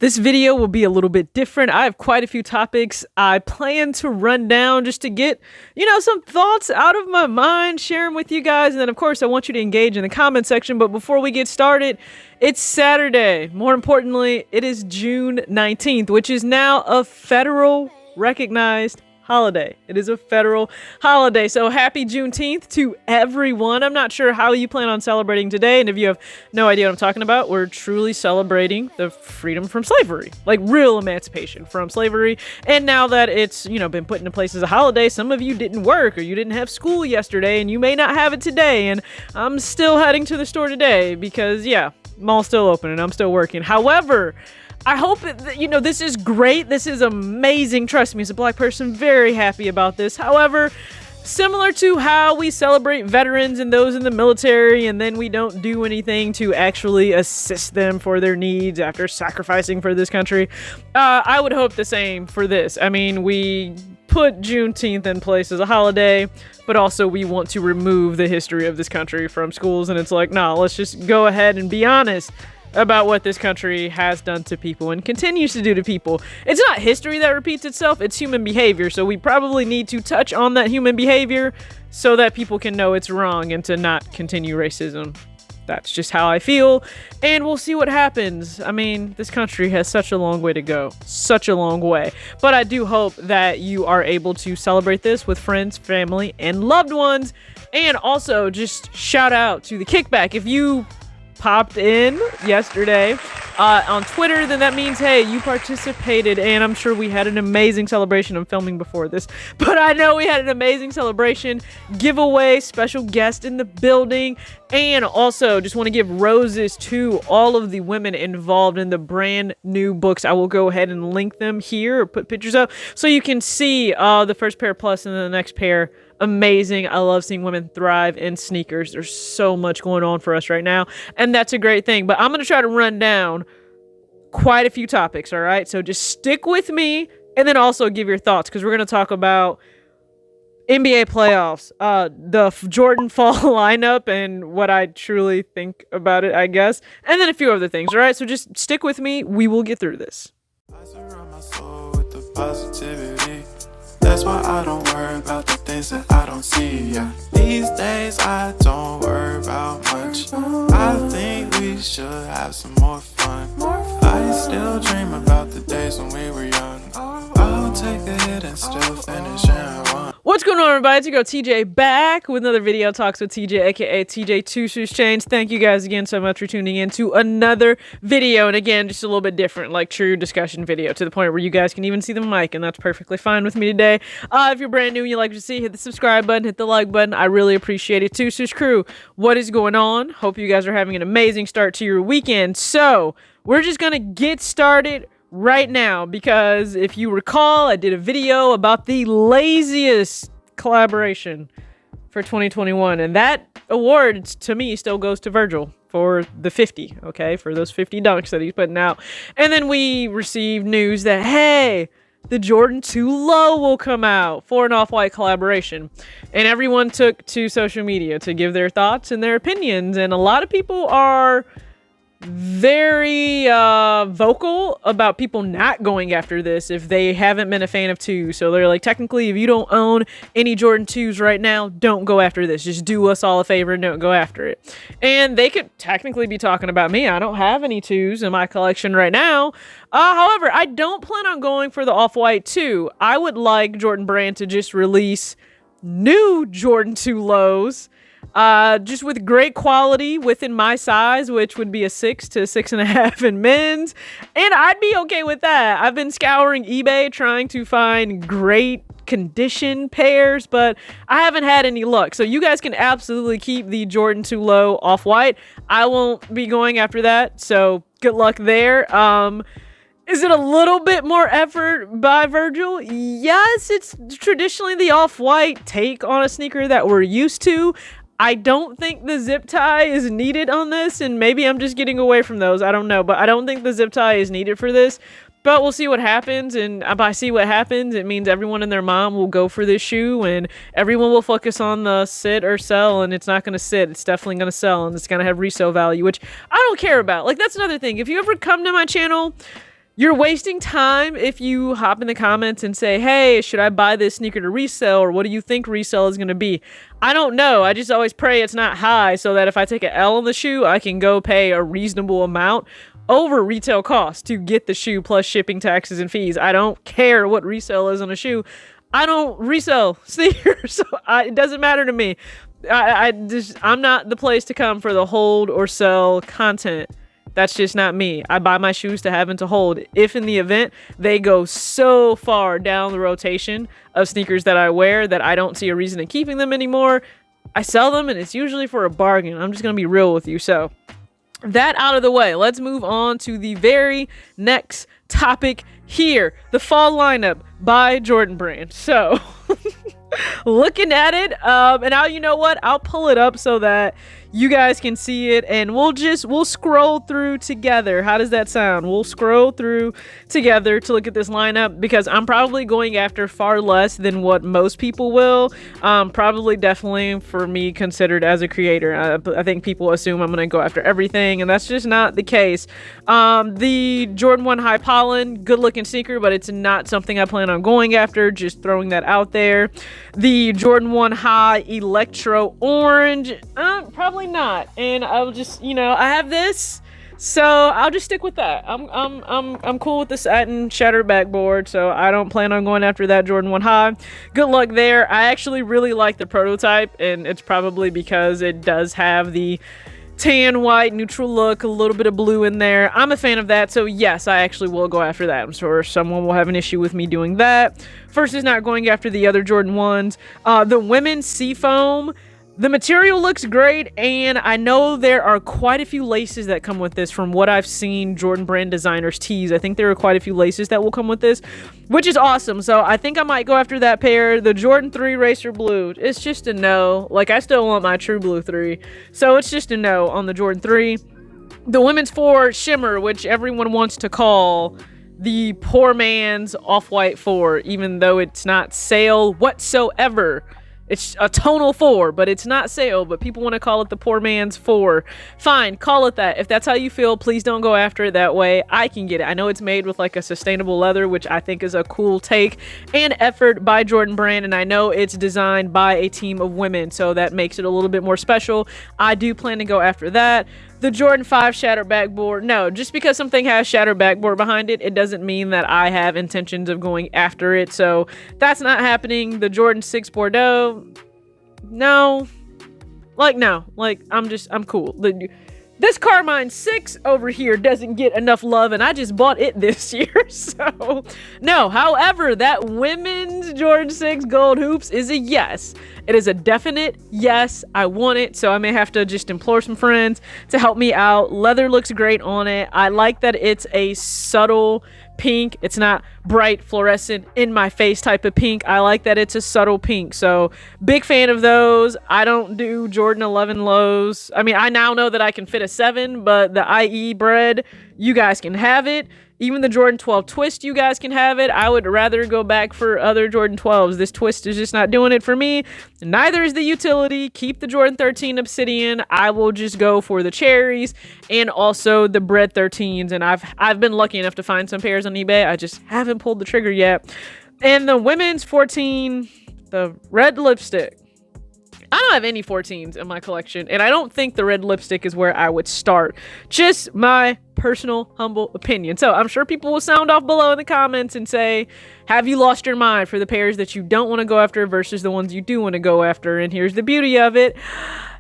This video will be a little bit different. I have quite a few topics I plan to run down just to get, some thoughts out of my mind, share them with you guys. And then, of course, I want you to engage in the comment section. But before we get started, it's Saturday. More importantly, it is June 19th, which is now a federal recognized holiday. It is a federal holiday. So happy Juneteenth to everyone. I'm not sure how you plan on celebrating today. And if you have no idea what I'm talking about, we're truly celebrating the freedom from slavery, like real emancipation from slavery. And now that it's, been put into place as a holiday, some of you didn't work or you didn't have school yesterday and you may not have it today. And I'm still heading to the store today because, mall's still open and I'm still working. However, I hope that, this is great. This is amazing. Trust me, as a black person, very happy about this. However, similar to how we celebrate veterans and those in the military, and then we don't do anything to actually assist them for their needs after sacrificing for this country, I would hope the same for this. I mean, we put Juneteenth in place as a holiday, but also we want to remove the history of this country from schools, and it's like, no, let's just go ahead and be honest about what this country has done to people and continues to do to people. It's not history that repeats itself, it's human behavior. So we probably need to touch on that human behavior so that people can know it's wrong and to not continue racism. That's just how I feel, and we'll see what happens. I mean, this country has such a long way to go, such a long way. But I do hope that you are able to celebrate this with friends, family, and loved ones. And also, just shout out to the KickBack. If you popped in yesterday on Twitter, then that means, hey, you participated, and I'm sure we had an amazing celebration. I'm filming before this, but I know we had an amazing celebration, giveaway, special guest in the building, and also just want to give roses to all of the women involved in the brand new books. I will go ahead and link them here or put pictures up so you can see the first pair plus and then the next pair. Amazing. I love seeing women thrive in sneakers. There's so much going on for us right now, and that's a great thing. But I'm going to try to run down quite a few topics, all right? So just stick with me and then also give your thoughts, because we're going to talk about NBA playoffs, the Jordan fall lineup and what I truly think about it, I guess, and then a few other things, all right? So just stick with me. We will get through this. I surround my soul with the positivity. That's why I don't worry about the things that I don't see, yeah. These days I don't worry about much. I think we should have some more fun. I still dream about the days when we were young. I'll take a hit and still finish in one. What's going on, everybody? It's your girl TJ back with another video, Talks with TJ, aka TJ Two Shoes Chains. Thank you guys again so much for tuning in to another video. And again, just a little bit different, like true discussion video, to the point where you guys can even see the mic, and that's perfectly fine with me today. If you're brand new and you like to see, hit the subscribe button, hit the like button. I really appreciate it. Two Shoes Crew, what is going on? Hope you guys are having an amazing start to your weekend. So we're just gonna get started right now, because if you recall, I did a video about the laziest collaboration for 2021, and that award to me still goes to Virgil for the 50, okay, for those 50 dunks that he's putting out. And then we received news that, hey, the Jordan 2 Low will come out for an Off-White collaboration, and everyone took to social media to give their thoughts and their opinions, and a lot of people are very vocal about people not going after this if they haven't been a fan of 2. So they're like, technically, if you don't own any Jordan 2s right now, don't go after this. Just do us all a favor and don't go after it. And they could technically be talking about me. I don't have any 2s in my collection right now. However, I don't plan on going for the Off-White 2. I would like Jordan Brand to just release new Jordan 2 Lows, just with great quality within my size, which would be a 6 to 6.5 in men's, and I'd be okay with that. I've been scouring eBay trying to find great condition pairs, but I haven't had any luck. So you guys can absolutely keep the Jordan 2 Low Off-White. I won't be going after that, so good luck there. Is it a little bit more effort by Virgil? Yes, it's traditionally the Off-White take on a sneaker that we're used to. I don't think the zip tie is needed on this, and maybe I'm just getting away from those. I don't know, but I don't think the zip tie is needed for this. But we'll see what happens, and if I see what happens, it means everyone and their mom will go for this shoe, and everyone will focus on the sit or sell, and it's not going to sit. It's definitely going to sell, and it's going to have resale value, which I don't care about. Like, that's another thing. If you ever come to my channel, You're wasting time if you hop in the comments and say, hey, should I buy this sneaker to resell, or what do you think resell is going to be? I don't know. I just always pray it's not high so that if I take an L on the shoe, I can go pay a reasonable amount over retail cost to get the shoe plus shipping, taxes, and fees. I don't care what resale is on a shoe. I don't resell sneakers, so it doesn't matter to me. I'm not the place to come for the hold or sell content. That's just not me. I buy my shoes to have and to hold. If in the event they go so far down the rotation of sneakers that I wear that I don't see a reason in keeping them anymore, I sell them, and it's usually for a bargain. I'm just going to be real with you. So that out of the way, let's move on to the very next topic here. The fall lineup by Jordan Brand. So looking at it, and now, you know what? I'll pull it up so that you guys can see it, and we'll scroll through together. How does that sound? We'll scroll through together to look at this lineup, because I'm probably going after far less than what most people will. Probably definitely for me considered as a creator. I think people assume I'm going to go after everything, and that's just not the case. The Jordan 1 High Pollen, good looking sneaker, but it's not something I plan on going after. Just throwing that out there. The Jordan 1 High Electro Orange, probably not. And I'll just, I have this, so I'll just stick with that. I'm cool with the satin shatter backboard, so I don't plan on going after that Jordan 1 High. Good luck there. I actually really like the prototype, and it's probably because it does have the tan, white, neutral look, a little bit of blue in there. I'm a fan of that, so yes, I actually will go after that. I'm sure someone will have an issue with me doing that. First is not going after the other Jordan 1s. The women's Seafoam, the material looks great, and I know there are quite a few laces that come with this from what I've seen Jordan Brand designers tease. I think there are quite a few laces that will come with this, which is awesome. So I think I might go after that pair. The Jordan 3 Racer Blue, it's just a no. Like, I still want my True Blue 3, so it's just a no on the Jordan 3. The women's 4 Shimmer, which everyone wants to call the poor man's Off-White 4, even though it's not sale whatsoever. It's a tonal 4, but it's not sale, but people want to call it the poor man's 4. Fine, call it that. If that's how you feel, please don't go after it that way. I can get it. I know it's made with like a sustainable leather, which I think is a cool take and effort by Jordan Brand, and I know it's designed by a team of women, so that makes it a little bit more special. I do plan to go after that. The Jordan 5 shatter backboard, no, just because something has shatter backboard behind it, it doesn't mean that I have intentions of going after it, so that's not happening. The Jordan 6 Bordeaux, no, I'm cool. This Carmine 6 over here doesn't get enough love, and I just bought it this year, so no. However, that women's Jordan 6 gold hoops is a yes. It is a definite yes. I want it, so I may have to just implore some friends to help me out. Leather looks great on it. I like that it's a subtle pink. It's not bright, fluorescent, in my face type of pink. I like that it's a subtle pink, so big fan of those. I don't do Jordan 11 lows. I mean, I now know that I can fit a 7, but the IE bread, you guys can have it. Even the Jordan 12 twist, you guys can have it. I would rather go back for other Jordan 12s. This twist is just not doing it for me. Neither is the utility. Keep the Jordan 13 Obsidian. I will just go for the cherries and also the bread 13s. And I've been lucky enough to find some pairs on eBay. I just haven't pulled the trigger yet. And the women's 14, the red lipstick. I don't have any 14s in my collection, and I don't think the red lipstick is where I would start. Just my personal, humble opinion. So I'm sure people will sound off below in the comments and say, have you lost your mind for the pairs that you don't want to go after versus the ones you do want to go after? And here's the beauty of it.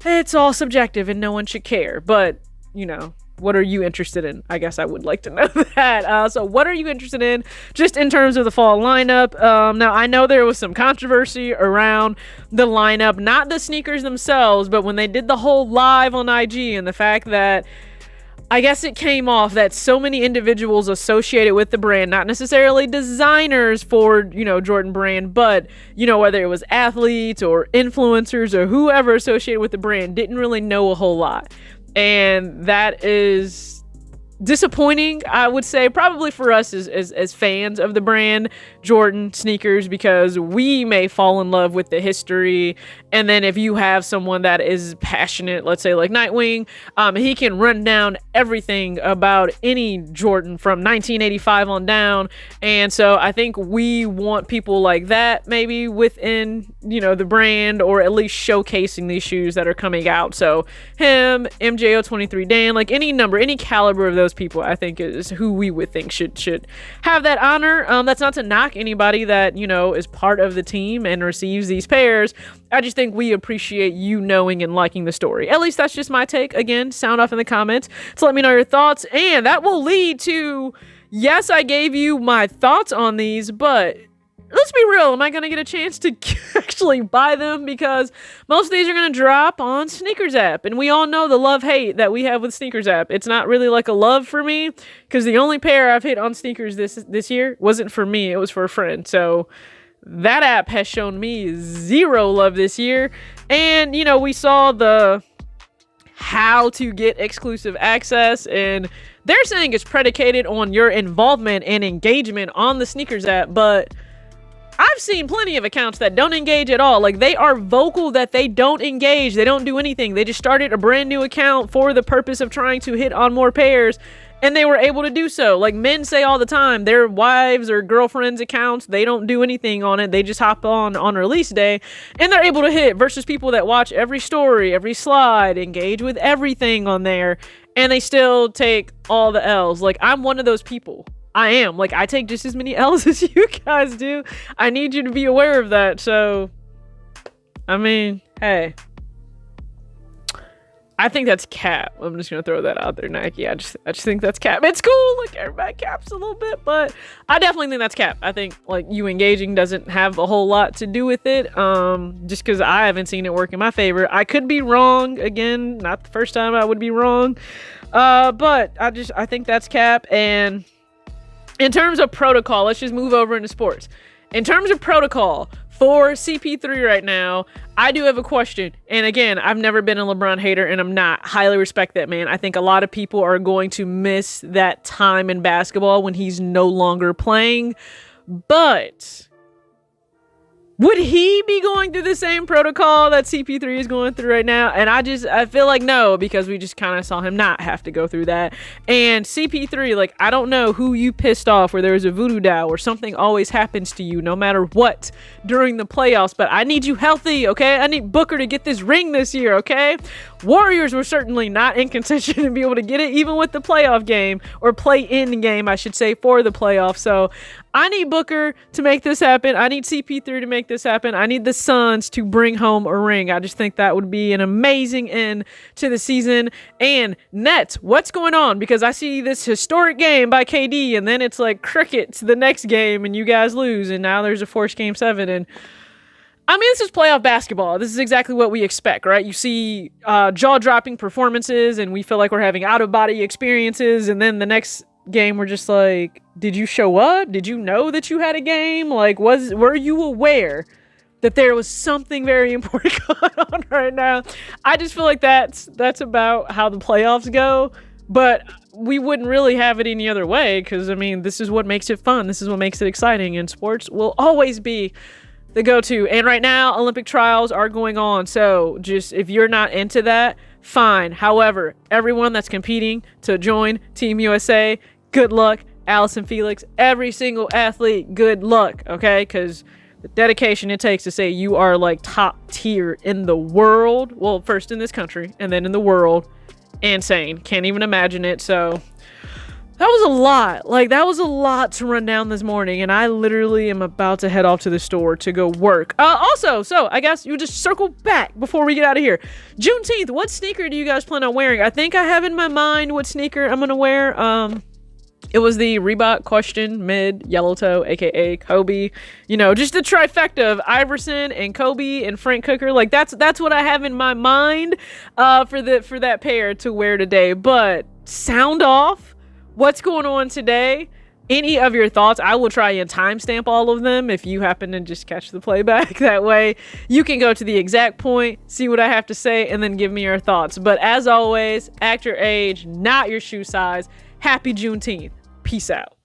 It's all subjective, and no one should care. But, what are you interested in? I guess I would like to know that. So what are you interested in just in terms of the fall lineup? Now, I know there was some controversy around the lineup, not the sneakers themselves, but when they did the whole live on IG and the fact that I guess it came off that so many individuals associated with the brand, not necessarily designers for, Jordan Brand, but, whether it was athletes or influencers or whoever associated with the brand, didn't really know a whole lot. And that is disappointing, I would say, probably for us as fans of the brand Jordan sneakers, because we may fall in love with the history, and then if you have someone that is passionate, let's say like Nightwing, he can run down everything about any Jordan from 1985 on down. And so I think we want people like that maybe within, the brand, or at least showcasing these shoes that are coming out. So him, MJO23 Dan, like any number, any caliber of those people, I think is who we would think should have that honor. That's not to knock anybody that, is part of the team and receives these pairs. I just think we appreciate you knowing and liking the story. At least that's just my take. Again, sound off in the comments to let me know your thoughts. And that will lead to, yes, I gave you my thoughts on these, but let's be real. Am I going to get a chance to actually buy them? Because most of these are going to drop on Sneakers app. And we all know the love-hate that we have with Sneakers app. It's not really like a love for me, because the only pair I've hit on Sneakers this year wasn't for me. It was for a friend. So that app has shown me zero love this year. And, we saw the how to get exclusive access, and they're saying it's predicated on your involvement and engagement on the Sneakers app. But I've seen plenty of accounts that don't engage at all. Like, they are vocal that they don't engage. They don't do anything. They just started a brand new account for the purpose of trying to hit on more pairs. And they were able to do so. Like, men say all the time, their wives or girlfriends' accounts, they don't do anything on it. They just hop on release day, and they're able to hit, versus people that watch every story, every slide, engage with everything on there, and they still take all the L's. Like, I'm one of those people. I am. Like, I take just as many L's as you guys do. I need you to be aware of that. So, I mean, hey. I think that's cap. I'm just gonna throw that out there, Nike. I just think that's cap. It's cool, like everybody caps a little bit, but I definitely think that's cap. I think like you engaging doesn't have a whole lot to do with it. Just because I haven't seen it work in my favor. I could be wrong. Again, not the first time I would be wrong. But I think that's cap. And in terms of protocol, let's just move over into sports. In terms of protocol for CP3 right now, I do have a question. And again, I've never been a LeBron hater, and I'm not. Highly respect that man. I think a lot of people are going to miss that time in basketball when he's no longer playing. But would he be going through the same protocol that CP3 is going through right now? And I feel like no, because we just kind of saw him not have to go through that. And CP3, like, I don't know who you pissed off, where there's a voodoo doll or something always happens to you no matter what during the playoffs, but I need you healthy, okay? I need Booker to get this ring this year, okay? Warriors were certainly not in contention to be able to get it, even with the playoff game, or play-in game, I should say, for the playoffs. So I need Booker to make this happen. I need CP3 to make this happen. I need the Suns to bring home a ring. I just think that would be an amazing end to the season. And Nets, what's going on? Because I see this historic game by KD, and then it's like crickets the next game, and you guys lose, and now there's a forced game 7. And I mean, this is playoff basketball. This is exactly what we expect, right? You see jaw-dropping performances, and we feel like we're having out-of-body experiences, and then the next game we're just like, did you show up? Did you know that you had a game? Like, were you aware that there was something very important going on right now? I just feel like that's about how the playoffs go, but we wouldn't really have it any other way, because I mean, this is what makes it fun. This is what makes it exciting, and sports will always be the go-to. And right now, Olympic trials are going on, so just if you're not into that, fine. However, everyone that's competing to join Team USA, good luck. Allison Felix, every single athlete, good luck, okay? Because the dedication it takes to say you are like top tier in the world, well, first in this country and then in the world, insane. Can't even imagine it. So that was a lot. Like, that was a lot to run down this morning, and I literally am about to head off to the store to go work. Also, so I guess you just circle back before we get out of here. Juneteenth, what sneaker do you guys plan on wearing? I think I have in my mind what sneaker I'm gonna wear. It was the Reebok Question Mid Yellow Toe, aka Kobe. You know, just the trifecta of Iverson and Kobe and Frank Cooker. Like, that's what I have in my mind for that pair to wear today. But sound off. What's going on today? Any of your thoughts? I will try and timestamp all of them if you happen to just catch the playback. That way you can go to the exact point, see what I have to say, and then give me your thoughts. But as always, act your age, not your shoe size. Happy Juneteenth. Peace out.